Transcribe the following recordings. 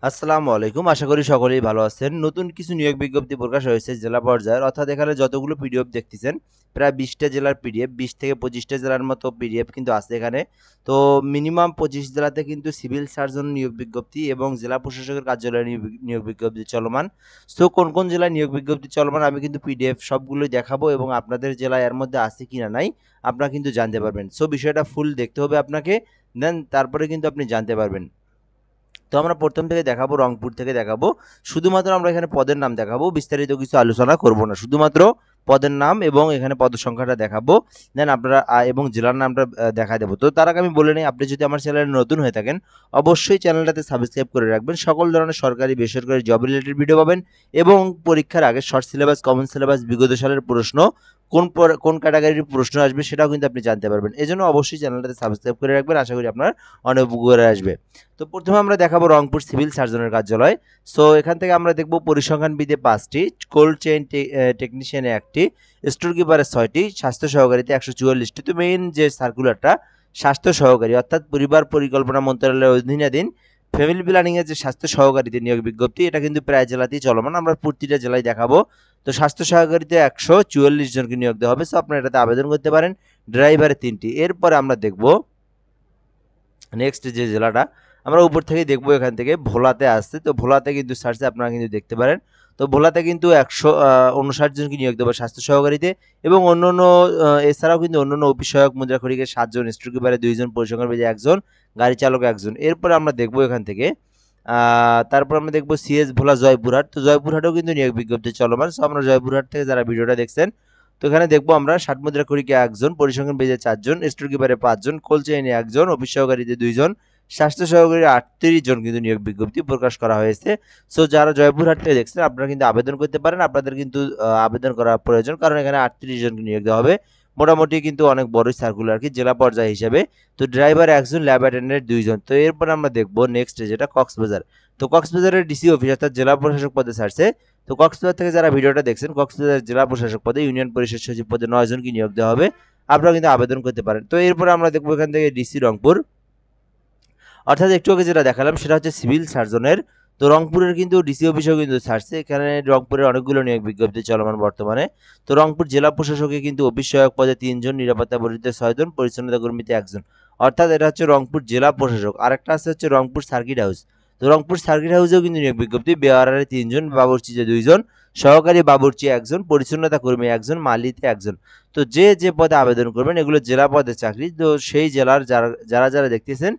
আসসালামু আলাইকুম। আশা করি সকলেই ভালো আছেন। নতুন কিছু নিয়োগ বিজ্ঞপ্তি প্রকাশ হয়েছে জেলা পর্যায়ের। অর্থাৎ এখানে যতগুলো পিডিএফ দেখতেছেন, প্রায় ২০ টা জেলার পিডিএফ, ২০ থেকে ২৫ টা জেলার মতো পিডিএফ কিন্তু আছে এখানে। তো মিনিমাম ২৫ জেলাতে কিন্তু সিভিল সার্জন নিয়োগ বিজ্ঞপ্তি এবং জেলা প্রশাসকের কার্যালয়ে নিয়োগ বিজ্ঞপ্তি চলমান। সো কোন, কোন জেলায় নিয়োগ বিজ্ঞপ্তি চলমান আমি কিন্তু পিডিএফ সবগুলোই দেখাবো এবং আপনাদের জেলায় এর মধ্যে আছে কিনা নাই আপনারা কিন্তু জানতে পারবেন। সো বিষয়টা ফুল দেখতে হবে আপনাকে। দেন তারপরে কিন্তু আপনি জানতে পারবেন। তো আমরা প্রথম থেকে দেখাবো, রংপুর থেকে দেখাবো। শুধুমাত্র আমরা এখানে পদের নাম দেখাবো, বিস্তারিত কিছু আলোচনা করব না। শুধুমাত্র পদের নাম এবং এখানে পদ সংখ্যাটা দেখাবো। দেন আপনারা এবং জেলার নামটা দেখা দেবো। তো তার আগে আমি বলে নিই, আপনি যদি আমার চ্যানেলে নতুন হয়ে থাকেন অবশ্যই চ্যানেলটাতে সাবস্ক্রাইব করে রাখবেন। সকল ধরনের সরকারি বেসরকারি জব রিলেটেড ভিডিও পাবেন এবং পরীক্ষার আগে শর্ট সিলেবাস, কমন সিলেবাস, বিগত সালের প্রশ্ন, কোন ক্যাটাগরির প্রশ্ন আসবে সেটাও কিন্তু আপনি জানতে পারবেন। এজন্য অবশ্যই চ্যানেলটাতে সাবস্ক্রাইব করে রাখবেন। আশা করি আপনার অনেক উপকারে আসবে। তো প্রথমে আমরা দেখাবো রংপুর সিভিল সার্জনের কার্যালয়। সো এখান থেকে আমরা দেখব পরিসংখ্যানবিদে ৫টি, কোল্ড চেইন টেকনিশিয়ানে ১টি, স্টোর কিপারে ৬টি, স্বাস্থ্য সহকারীতে ১৪৪টি। তো মেইন যে সার্কুলারটা স্বাস্থ্য সহকারী অর্থাৎ পরিবার পরিকল্পনা মন্ত্রণালয়ের অধীনাধীন ফ্যামিলি প্ল্যানিং এর যে স্বাস্থ্য সহকারীতে নিয়োগ বিজ্ঞপ্তি, এটা কিন্তু প্রায় জেলাতেই চলমান। আমরা প্রতিটা জেলায় দেখাবো। তো স্বাস্থ্য সহকারীতে ১৪৪ জনকে নিয়োগ দেওয়া হবে। সো আপনারা এটাতে আবেদন করতে পারেন। ড্রাইভারে ৩টি। এরপরে আমরা দেখব নেক্সট যে জেলাটা আমরা উপর থেকে দেখবো, এখান থেকে ভোলাতে আসছে। তো ভোলাতে কিন্তু সার্চে আপনারা কিন্তু দেখতে পারেন। তো ভোলাতে কিন্তু ১৫৯ জনকে নিয়োগ দেবো স্বাস্থ্য সহকারীতে এবং অন্যান্য এছাড়াও কিন্তু অন্যান্য অফিস সহায়ক, মুদ্রা খড়িকে ৭ জন, স্টোর কিপারে ২ জন, পরিসংখ্যানবিদে ১ জন, গাড়ি চালক ১ জন। এরপরে আমরা দেখবো এখান থেকে তারপর আমরা দেখবো সিএস ভোলা জয়পুরহাট। তো জয়পুরহাটেও কিন্তু নিয়োগ বিজ্ঞপ্তি চলমান। সো আমরা জয়পুরহাট থেকে যারা ভিডিওটা দেখছেন, তো এখানে দেখবো আমরা ৬০ মুদ্রা খড়িকে ১ জন, পরিসংখ্যানবিদে ৪ জন, স্টোর কিপারে ৫ জন, কোল্ড চেইনে ১ জন, অফিস সহকারীতে ২ জন, স্বাস্থ্য সহকারী ৩৮ জন কিন্তু নিয়োগ বিজ্ঞপ্তি প্রকাশ করা হয়েছে। সো যারা জয়পুরহাট থেকে দেখছেন আপনারা কিন্তু আবেদন করতে পারেন। আপনাদের কিন্তু আবেদন করা প্রয়োজন, কারণ এখানে ৩৮ জনকে নিয়োগ দেওয়া হবে। মোটামুটি কিন্তু অনেক বড়ই সার্কুলার কি জেলা পর্যায় হিসেবে। তো ড্রাইভার ১ জন, ল্যাব অ্যাটেন্ডেন্ট ২ জন। তো এরপর আমরা দেখবো নেক্সট যেটা কক্সবাজার। তো কক্সবাজারের ডিসি অফিস অর্থাৎ জেলা প্রশাসক পদে ছাড়ছে। তো কক্সবাজার থেকে যারা ভিডিওটা দেখছেন, কক্সবাজার জেলা প্রশাসক পদে ইউনিয়ন পরিষদ সচিব পদে ৯ জনকে নিয়োগ দেওয়া হবে। আপনারা কিন্তু আবেদন করতে পারেন। তো এরপরে আমরা দেখবো এখান থেকে ডিসি রংপুর, অর্থাৎ একটু আগে যেটা দেখালাম সেটা হচ্ছে সিভিল সার্জনের। তো রংপুরের কিন্তু ডিসি অফিসেও কিন্তু ছাড়ছে। এখানে রংপুরের অনেকগুলো নিয়োগ বিজ্ঞপ্তি চলমান বর্তমানে। তো রংপুর জেলা প্রশাসকে কিন্তু অফিস সহায়ক পদে ৩ জন, নিরাপত্তা বরিতে ৬ জন, পরিচ্ছন্নতা কর্মীতে ১ জন। অর্থাৎ এটা হচ্ছে রংপুর জেলা প্রশাসক। আরেকটা আছে হচ্ছে রংপুর সার্কিট হাউস। তো রংপুর সার্কিট হাউসেও কিন্তু নিয়োগ বিজ্ঞপ্তি, বেয়ারারে ৩ জন, বাবুর্চিতে ২ জন, সহকারী বাবুর্চি ১ জন, পরিচ্ছন্নতা কর্মী ১ জন, মালিতে ১ জন। তো যে পদে আবেদন করবেন এগুলো জেলা পদের চাকরি। তো সেই জেলার যারা দেখতেছেন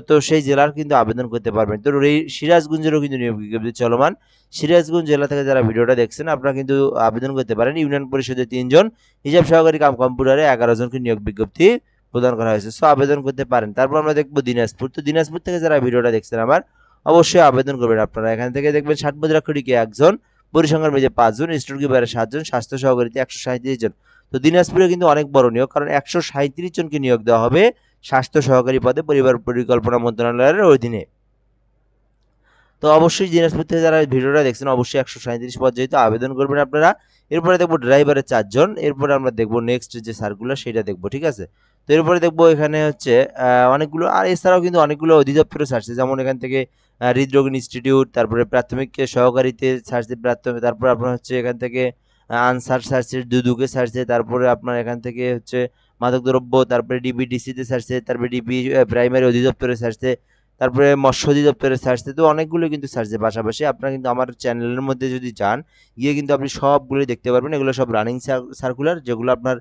তো সেই জেলার কিন্তু আবেদন করতে পারবেন। তো সিরাজগঞ্জেরও কিন্তু নিয়োগ বিজ্ঞপ্তি চলমান। সিরাজগঞ্জ জেলা থেকে যারা ভিডিওটা দেখছেন আপনারা কিন্তু আবেদন করতে পারেন। ইউনিয়ন পরিষদে ৩ জন, হিসাব সহকারী কাম কম্পিউটারে ১১ জনকে নিয়োগ বিজ্ঞপ্তি প্রদান করা হয়েছে। সো আবেদন করতে পারেন। তারপর আমরা দেখবো দিনাজপুর। তো দিনাজপুর থেকে যারা ভিডিওটা দেখছেন আমার অবশ্যই আবেদন করবেন আপনারা। এখান থেকে দেখবেন ৬০ মুদ্রা খড়িকে ১ জন, পরিসংখ্যানবিদে ৫ জন, স্টোর কিপারে ৭ জন, স্বাস্থ্য সহকারীতে ১৩৭ জন। তো দিনাজপুরে কিন্তু অনেক বড় নিয়োগ, কারণ ১৩৭ জনকে নিয়োগ দেওয়া হবে স্বাস্থ্য সহকারী পদে পরিবার পরিকল্পনা মন্ত্রণালয়ের অধীনে। তো অবশ্যই দিনাজপুর থেকে যারা ভিডিওটা দেখছেন অবশ্যই ১৩৭ পদ যেহেতু আবেদন করবেন আপনারা। এরপরে দেখবো ড্রাইভারের ৪ জন। এরপরে আমরা দেখবো নেক্সট যে সার্কুলার সেটা দেখবো, ঠিক আছে। তো এরপরে দেখবো এখানে হচ্ছে অনেকগুলো, আর এছাড়াও কিন্তু অনেকগুলো অধিদপ্তরে ছাড়ছে, যেমন এখান থেকে হৃদরোগ ইনস্টিটিউট, তারপরে প্রাথমিক সহকারীতে ছাড়ছে প্রাথমিক, তারপরে আপনার হচ্ছে এখান থেকে আনসার ছাড়ছে, দুদুকে ছাড়ছে, তারপরে আপনার এখান থেকে হচ্ছে মাদকদ্রব্য, তারপরে ডিবিডিসিতে ছাড়ছে, তারপরে ডিবি প্রাইমারি অধিদপ্তরে ছাড়ছে, তারপরে মৎস্য অধিদপ্তরে ছাড়ছে। তো অনেকগুলো কিন্তু ছাড়ছে। পাশাপাশি আপনারা কিন্তু আমার চ্যানেলের মধ্যে যদি যান, গিয়ে কিন্তু আপনি সবগুলোই দেখতে পারবেন। এগুলো সব রানিং সার্কুলার, যেগুলো আপনার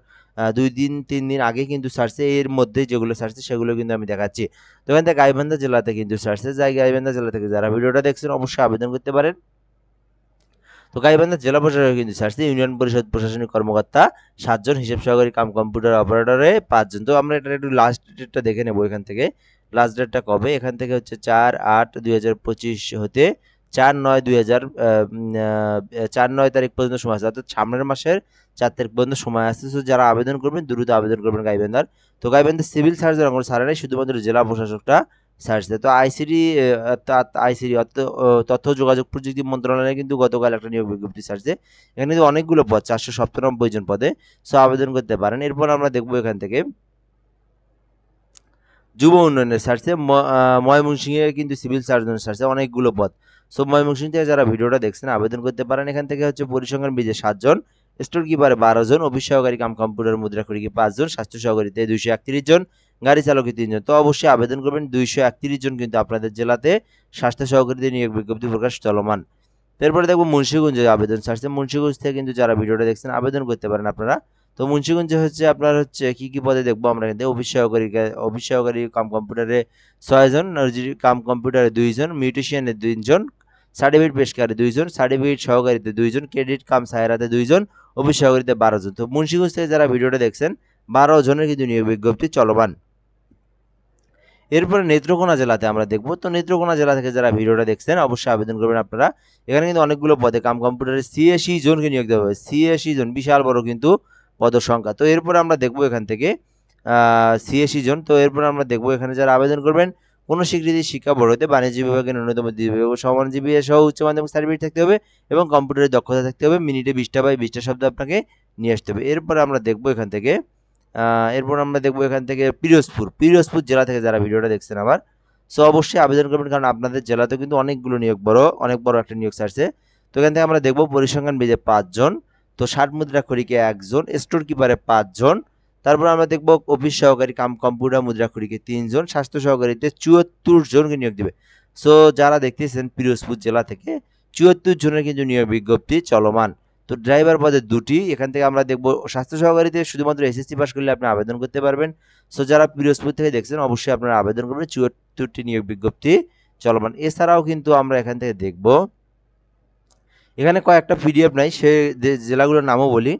২ দিন ৩ দিন আগে কিন্তু ছাড়ছে। এর মধ্যে যেগুলো ছাড়ছে সেগুলো কিন্তু আমি দেখাচ্ছি। তো এখান থেকে গাইবান্ধা জেলাতে কিন্তু ছাড়ছে। গাইবান্ধা জেলা থেকে যারা ভিডিওটা দেখছেন অবশ্যই আবেদন করতে পারেন। তো গাইবান্ধা জেলা প্রশাসক কিন্তু ছাড়ছে ইউনিয়ন পরিষদ প্রশাসনিক কর্মকর্তা ৭ জন, হিসাব সহকারী কাম কম্পিউটার অপারেটরে ৫ জন। তো আমরা এটা একটু লাস্ট ডেটটা দেখে নেব এখান থেকে। লাস্ট ডেটটা কবে? এখান থেকে হচ্ছে ৪/৮/২০২৫ হতে ৪/৯ তারিখ পর্যন্ত সময় আছে, অর্থাৎ সামনের মাসের ৪ তারিখ পর্যন্ত সময় আছে। সো যারা আবেদন করবেন দ্রুত আবেদন করবেন গাইবান্ধার। তো গাইবান্ধা সিভিল সার্জন কোনো ছাড়ে নাই, শুধুমাত্র জেলা প্রশাসকটা ছাড়ছে। তো আইসিডি তথ্য যোগাযোগ প্রযুক্তি মন্ত্রণালয়ে কিন্তু গতকাল একটা নিয়োগ বিজ্ঞপ্তি ছাড়ছে। এখানে কিন্তু অনেকগুলো পদ, ৪৯৭ জন পদে। সো আবেদন করতে পারেন। এরপর আমরা দেখবো এখান থেকে যুব উন্নয়নের ছাড়ছে, ময়মনসিংহে কিন্তু সিভিল সার্জনের ছাড়ছে অনেকগুলো পদ। সো ময়মনসিংহ থেকে যারা ভিডিওটা দেখছেন আবেদন করতে পারেন। এখান থেকে হচ্ছে পরিসংখ্যান বিজে 7 জন, স্টোর কিপারে 12 জন, অফিস সহকারী কাম কম্পিউটার মুদ্রা খড়িকে 5 জন, স্বাস্থ্য সহকারীতে 231 জন, গাড়ি চালকে 3 জন। তো অবশ্যই আবেদন করবেন। 231 জন কিন্তু আপনাদের জেলাতে স্বাস্থ্য সহকারীদের নিয়োগ বিজ্ঞপ্তি প্রকাশ চলমান। এরপরে দেখবো মুন্সিগঞ্জে আবেদন ছাড়ছে। মুন্সিগঞ্জ থেকে কিন্তু যারা ভিডিওটা দেখছেন আবেদন করতে পারেন আপনারা। তো মুন্সিগঞ্জে হচ্ছে আপনার হচ্ছে কি পদে দেখবো আমরা কিন্তু অফিস সহকারী কাম কম্পিউটারে 6 জন, নার্সারি কাম কম্পিউটারে 2 জন, মিউটিশিয়ানে 2 জন, সার্টিফিকেট পেশকারে 2 জন, সার্টিফিকেট সহকারীতে 2 জন, ক্রেডিট কাম সাহেরাতে 2 জন, অফিস সহকারীতে 12 জন। তো মুন্সিগঞ্জ থেকে যারা ভিডিওটা দেখছেন 12 জনের কিন্তু নিয়োগ বিজ্ঞপ্তি চলমান। এরপরে নেত্রকোনা জেলাতে আমরা দেখব। তো নেত্রকোনা জেলা থেকে যারা ভিডিওটা দেখছেন অবশ্যই আবেদন করবেন আপনারা। এখানে কিন্তু অনেকগুলো পদে কাম কম্পিউটারে 86 জনকে নিয়োগ দেওয়া হবে। 86 জন, বিশাল বড় কিন্তু পদের সংখ্যা। তো এরপরে আমরা দেখব এখান থেকে 86 জন। তো এরপরে আমরা দেখব এখানে যারা আবেদন করবেন কোন স্বীকৃতি শিক্ষা বোর্ড হতে বাণিজ্য বিভাগের ন্যূনতম 2 বিভাগ সমান জিপিএ সহ উচ্চ মাধ্যমিক সার্টিফিকেট থাকতে হবে এবং কম্পিউটারের দক্ষতা থাকতে হবে। মিনিটে 20টা বাই 20টা শব্দ আপনাকে নিয়ে আসতে হবে। এরপরে আমরা দেখব এখান থেকে এরপর আমরা দেখবো এখান থেকে পিরোজপুর জেলা থেকে যারা ভিডিওটা দেখছেন আবার। সো অবশ্যই আবেদন করবেন, কারণ আপনাদের জেলাতেও কিন্তু অনেকগুলো নিয়োগ অনেক বড় একটা নিয়োগ ছাড়ছে। তো এখান থেকে আমরা দেখবো পরিসংখ্যান বিজে 5 জন, তো 60 মুদ্রা খড়িকে 1 জন, স্টোর কিপারে 5 জন, তারপর আমরা দেখবো অফিস সহকারী কাম কম্পিউটার মুদ্রা খড়িকে 3 জন, স্বাস্থ্য সহকারীতে 74 জনকে নিয়োগ দিবে। সো যারা দেখতেছেন পিরোজপুর জেলা থেকে 74 জনের কিন্তু নিয়োগ বিজ্ঞপ্তি চলমান। তো ড্রাইভার পদে 2টি। এখান থেকে আমরা দেখব স্বাস্থ্য সহকারীতে শুধুমাত্র এসএসসি পাস করলে আপনি আবেদন করতে পারবেন। সো যারা পিরোজপুর থেকে দেখছেন অবশ্যই আপনারা আবেদন করবেন। 74টি নিয়োগ বিজ্ঞপ্তি চলমান। এছাড়াও কিন্তু আমরা এখান থেকে দেখব এখানে কয়েকটা পিডিএফ নাই, সে জেলাগুলোর নামও বলি।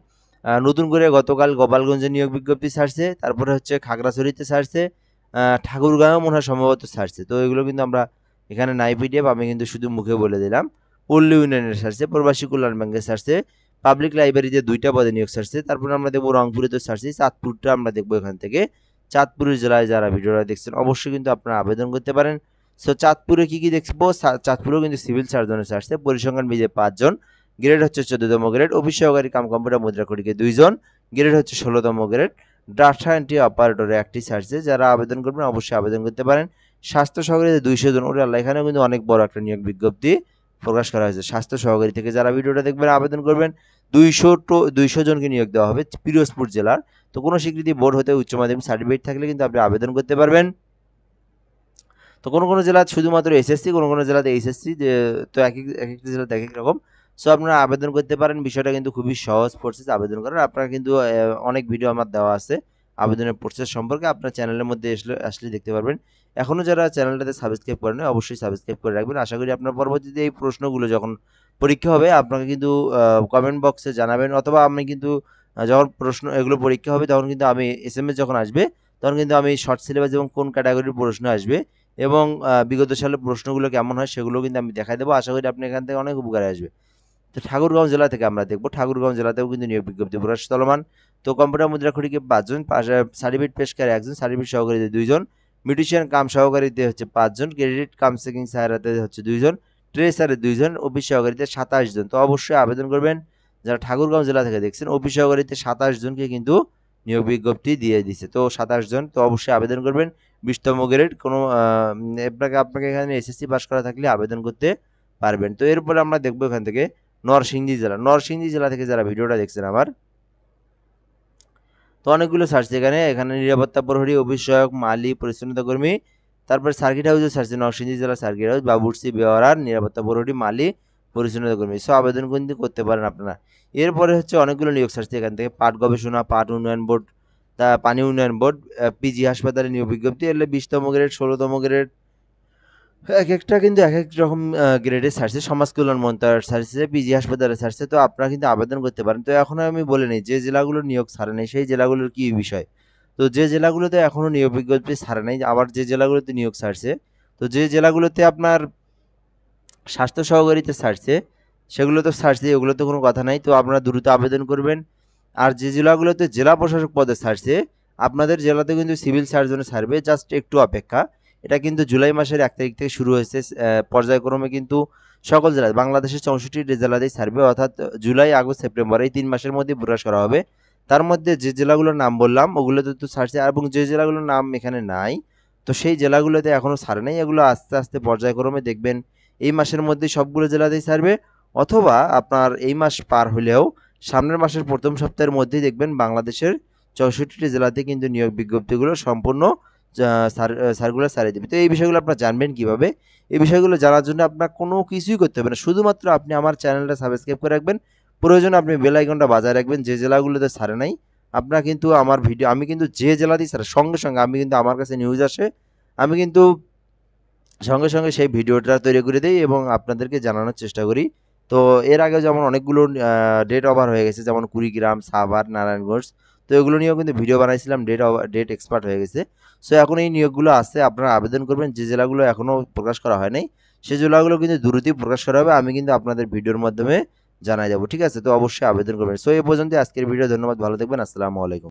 নতুন করে গতকাল গোপালগঞ্জে নিয়োগ বিজ্ঞপ্তি ছাড়ছে, তারপরে হচ্ছে খাগড়াছড়িতে ছাড়ছে, ঠাকুরগাঁও মনে হয় সম্ভবত ছাড়ছে। তো এগুলো কিন্তু আমরা এখানে নাই পিডিএফ, আমি কিন্তু শুধু মুখে বলে দিলাম। পল্লী ইউনিয়নের ছাড়ছে, প্রবাসী কল্যাণ ব্যাংকের ছাড়ছে, পাবলিক লাইব্রেরিতে 2টা পদে নিয়োগ ছাড়ছে। তারপর আমরা দেখবো রংপুরে তো ছাড়ছি, চাঁদপুরটা আমরা দেখবো এখান থেকে। চাঁদপুরের জেলায় যারা ভিডিওটা দেখছেন অবশ্যই কিন্তু আপনারা আবেদন করতে পারেন। সো চাঁদপুরে কি দেখবো, চাঁদপুরেও কিন্তু সিভিল সার্জনের ছাড়ছে। পরিসংখ্যান বিজে 5 জন, গ্রেড হচ্ছে 14তম গ্রেড, অফিস সহকারী কাম কম্পিউটার মুদ্রা খড়িকে 2 জন, গ্রেড হচ্ছে 16তম গ্রেড, ডাটা এন্ট্রি অপারেটরে 1টি ছাড়ছে। যারা আবেদন করবেন অবশ্যই আবেদন করতে পারেন। স্বাস্থ্য সহকারীতে 200 জন, ওরা আল্লাহ, এখানেও কিন্তু অনেক বড় একটা নিয়োগ বিজ্ঞপ্তি প্রকাশ করা হয়েছে। স্বাস্থ্য সহকারী থেকে যারা ভিডিওটা দেখবেন আবেদন করবেন। 200 জনকে নিয়োগ দেওয়া হবে পিরোজপুর জেলার। তো কোনো স্বীকৃতি বোর্ড হতে উচ্চ মাধ্যমিক সার্টিফিকেট থাকলে কিন্তু আপনি আবেদন করতে পারবেন। তো কোনো জেলাতে শুধুমাত্র এসএসসি, কোনো জেলাতে এইচএসসি, তো এক একটা জেলাতে এক এক রকম। সো আপনারা আবেদন করতে পারেন। বিষয়টা কিন্তু খুবই সহজ প্রসেস আবেদন করার। আপনারা কিন্তু অনেক ভিডিও আমার দেওয়া আছে আবেদনের প্রসেস সম্পর্কে, আপনার চ্যানেলের মধ্যে আসলে দেখতে পারবেন। এখনও যারা চ্যানেলটাতে সাবস্ক্রাইব করেন অবশ্যই সাবস্ক্রাইব করে রাখবেন। আশা করি আপনার পরবর্তীতে এই প্রশ্নগুলো যখন পরীক্ষা হবে আপনাকে কিন্তু কমেন্ট বক্সে জানাবেন, অথবা আমি কিন্তু যখন প্রশ্ন এগুলো পরীক্ষা হবে তখন কিন্তু আমি এসএমএস যখন আসবে তখন কিন্তু আমি শর্ট সিলেবাস এবং কোন ক্যাটাগরির প্রশ্ন আসবে এবং বিগত সালের প্রশ্নগুলো কেমন হয় সেগুলো কিন্তু আমি দেখাই দেবো। আশা করি আপনি এখান থেকে অনেক উপকারে আসবে। তো ঠাকুরগাঁও জেলা থেকে আমরা দেখব, ঠাকুরগাঁও জেলাতেও কিন্তু নিয়োগ বিজ্ঞপ্তি প্রকাশ চলমান। তো কম্পিউটার মুদ্রা খড়িকে 5 জন, সার্টিফিকেট পেশকারে 1 জন, সার্টিফিকেট সহকারীতে 2 জন, মিউটিশিয়ান কাম সহকারীতে হচ্ছে 5 জন, ক্রেডিট কাম চেকিং সাহেরাতে হচ্ছে 2 জন, ট্রেসারে 2 জন, অফিস সহকারীতে 27 জন। তো অবশ্যই আবেদন করবেন। যারা ঠাকুরগাঁও জেলা থেকে দেখছেন অফিস সহকারীতে 27 জনকে কিন্তু নিয়োগ বিজ্ঞপ্তি দিয়ে দিছে। তো 27 জন, তো অবশ্যই আবেদন করবেন। 20তম গ্রেড, কোনো আপনাকে এখানে এসএসসি পাস করা থাকলে আবেদন করতে পারবেন। তো এরপরে আমরা দেখবো এখান থেকে নরসিংদী জেলা থেকে যারা ভিডিওটা দেখছেন আমার, তো অনেকগুলো ছাড়ছে এখানে নিরাপত্তা প্রহরী, অফিস সহায়ক, মালি, পরিচ্ছন্নতা কর্মী, তারপর সার্কিট হাউসে ছাড়ছে নরসিংদী জেলা সার্কিট হাউস, বাবুর্চি, বেওয়ারার, নিরাপত্তা প্রহরী, মালি, পরিচ্ছন্নতা কর্মী। সব আবেদন কিন্তু করতে পারেন আপনারা। এরপরে হচ্ছে অনেকগুলো নিয়োগ ছাড়ছে এখান থেকে, পাট গবেষণা, পাট উন্নয়ন বোর্ড, পানি উন্নয়ন বোর্ড, পিজি হাসপাতালে নিয়োগ বিজ্ঞপ্তি, এলে 20তম গ্রেড, 16তম গ্রেড, এক একটা কিন্তু এক এক রকম গ্রেডে ছাড়ছে। সমাজ কল্যাণ মন্ত্রণালয় ছাড়ছে, পিজি হাসপাতালে ছাড়ছে। তো আপনারা কিন্তু আবেদন করতে পারেন। তো এখন আমি বলে নিই যে জেলাগুলোর নিয়োগ ছাড়ে নাই সেই জেলাগুলোর কি বিষয়। তো যে জেলাগুলোতে এখনো নিয়োগ বিজ্ঞপ্তি ছাড়ে নাই, আবার যে জেলাগুলোতে নিয়োগ ছাড়ছে, তো যে জেলাগুলোতে আপনার স্বাস্থ্য সহকারীতে ছাড়ছে সেগুলো তো ছাড়ছে, ওগুলো তো কোনো কথা নাই। তো আপনারা দ্রুত আবেদন করবেন। আর যে জেলাগুলোতে জেলা প্রশাসক পদে ছাড়ছে আপনাদের জেলাতে কিন্তু সিভিল সার্জনে ছাড়বে, জাস্ট একটু অপেক্ষা। এটা কিন্তু জুলাই মাসের 1 তারিখ থেকে শুরু হয়েছে। পর্যায়ক্রমে কিন্তু সকল জেলায় বাংলাদেশের 64টি জেলাতেই ছাড়বে, অর্থাৎ জুলাই, আগস্ট, সেপ্টেম্বর এই 3 মাসের মধ্যে প্রকাশ করা হবে। তার মধ্যে যে জেলাগুলোর নাম বললাম ওগুলোতে তো ছাড়ছে, এবং যে জেলাগুলোর নাম এখানে নাই তো সেই জেলাগুলোতে এখনও ছাড়ে নাই, এগুলো আস্তে আস্তে পর্যায়ক্রমে দেখবেন এই মাসের মধ্যে সবগুলো জেলাতেই ছাড়বে, অথবা আপনার এই মাস পার হলেও সামনের মাসের প্রথম সপ্তাহের মধ্যেই দেখবেন বাংলাদেশের 64টি জেলাতে কিন্তু নিয়োগ বিজ্ঞপ্তিগুলো সম্পূর্ণ সার্কুলার ছাড়িয়ে দেবে। তো এই বিষয়গুলো আপনারা জানবেন কিভাবে? এই বিষয়গুলো জানার জন্য আপনার কোনো কিছুই করতে হবে না, শুধুমাত্র আপনি আমার চ্যানেলটা সাবস্ক্রাইব করে রাখবেন, প্রয়োজনে আপনি বেল আইকনটা বাজায় রাখবেন। যে জেলাগুলোতে ছাড়ে নাই আপনারা কিন্তু আমার ভিডিও, আমি কিন্তু যে জেলাতেই ছাড়ে সঙ্গে সঙ্গে আমি কিন্তু আমার কাছে নিউজ আসে, আমি কিন্তু সঙ্গে সঙ্গে সেই ভিডিওটা তৈরি করে দিই এবং আপনাদেরকে জানানোর চেষ্টা করি। তো এর আগে যেমন অনেকগুলো ডেট ওভার হয়ে গেছে, যেমন কুড়িগ্রাম, সাভার, নারায়ণগঞ্জ। তো এগুলো নিয়েও কিন্তু ভিডিও বানাইছিলাম, ডেট এক্সপার্ট হয়ে গেছে। সো এখন এই নিয়োগগুলো আছে, আপনারা আবেদন করবেন। যে জেলাগুলো এখনও প্রকাশ করা হয় নাই সেই জেলাগুলো কিন্তু দ্রুতই প্রকাশ করা হবে, আমি কিন্তু আপনাদের ভিডিওর মাধ্যমে জানাই যাবো, ঠিক আছে? তো অবশ্যই আবেদন করবেন। সো এই পর্যন্ত আজকের ভিডিও, ধন্যবাদ, ভালো থাকবেন, আসসালামু আলাইকুম।